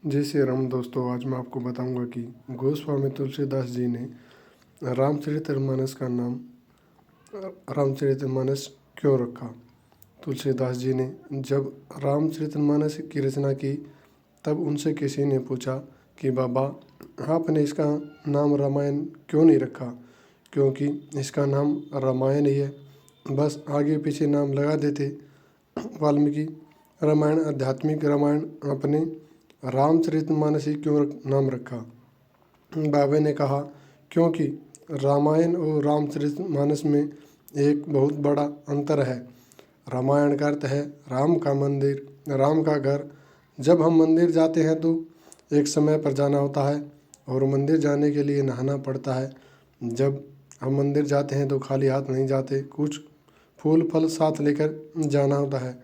जय श्री राम दोस्तों। आज मैं आपको बताऊंगा कि गोस्वामी तुलसीदास जी ने रामचरितमानस का नाम रामचरितमानस क्यों रखा। तुलसीदास जी ने जब रामचरितमानस की रचना की तब उनसे किसी ने पूछा कि बाबा आपने इसका नाम रामायण क्यों नहीं रखा, क्योंकि इसका नाम रामायण ही है, बस आगे पीछे नाम लगा देते। वाल्मीकि रामायण आध्यात्मिक रामायण अपने रामचरितमानस ही क्यों नाम रखा। बाबा ने कहा क्योंकि रामायण और रामचरितमानस में एक बहुत बड़ा अंतर है। रामायण का अर्थ है राम का मंदिर, राम का घर। जब हम मंदिर जाते हैं तो एक समय पर जाना होता है और मंदिर जाने के लिए नहाना पड़ता है। जब हम मंदिर जाते हैं तो खाली हाथ नहीं जाते, कुछ फूल फल साथ लेकर जाना होता है।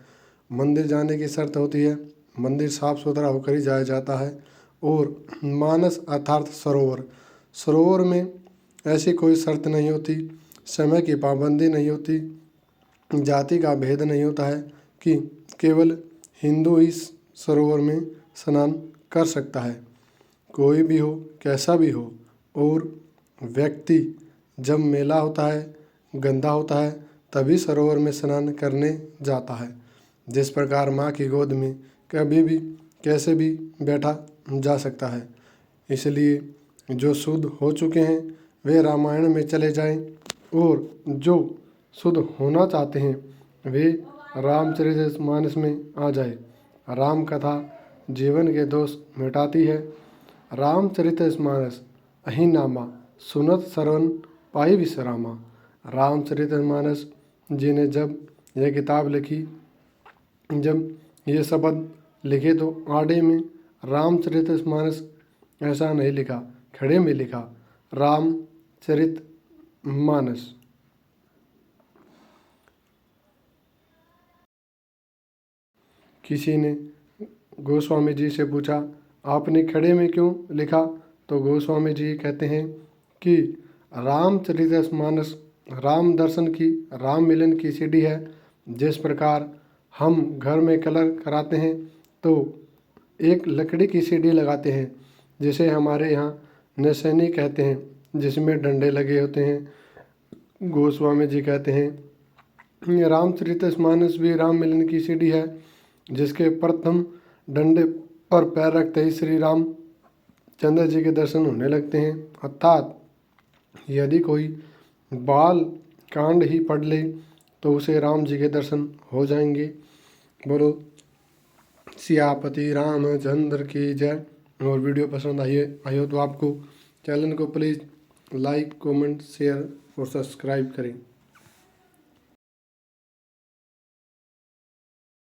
मंदिर जाने की शर्त होती है, मंदिर साफ सुथरा होकर ही जाया जाता है। और मानस अर्थात सरोवर, सरोवर में ऐसी कोई शर्त नहीं होती, समय की पाबंदी नहीं होती, जाति का भेद नहीं होता है कि केवल हिंदू ही सरोवर में स्नान कर सकता है। कोई भी हो, कैसा भी हो। और व्यक्ति जब मेला होता है, गंदा होता है, तभी सरोवर में स्नान करने जाता है। जिस प्रकार माँ की गोद में कभी भी कैसे भी बैठा जा सकता है। इसलिए जो शुद्ध हो चुके हैं वे रामायण में चले जाएं और जो शुद्ध होना चाहते हैं वे रामचरितमानस में आ जाए। राम कथा जीवन के दोष मिटाती है। रामचरितमानस अहिनामा सुनत सरवन पाई विश्रामा। रामचरितमानस जी ने जब यह किताब लिखी, जब ये शब्द लिखे तो आड़े में रामचरितमानस ऐसा नहीं लिखा, खड़े में लिखा रामचरितमानस। किसी ने गोस्वामी जी से पूछा आपने खड़े में क्यों लिखा, तो गोस्वामी जी कहते हैं कि रामचरितमानस राम दर्शन की, राम मिलन की सीढ़ी है। जिस प्रकार हम घर में कलर कराते हैं तो एक लकड़ी की सीढ़ी लगाते हैं, जिसे हमारे यहाँ नसैनी कहते हैं, जिसमें डंडे लगे होते हैं। गोस्वामी जी कहते हैं रामचरितमानस भी राम मिलन की सीढ़ी है, जिसके प्रथम डंडे पर पैर रखते ही श्री राम चंद्र जी के दर्शन होने लगते हैं। अर्थात यदि कोई बाल कांड ही पढ़ ले तो उसे राम जी के दर्शन हो जाएंगे। बोलो सियापति रामचंद्र की जय। और वीडियो पसंद आई हो तो आपको चैनल को प्लीज़ लाइक, कमेंट, शेयर और सब्सक्राइब करें।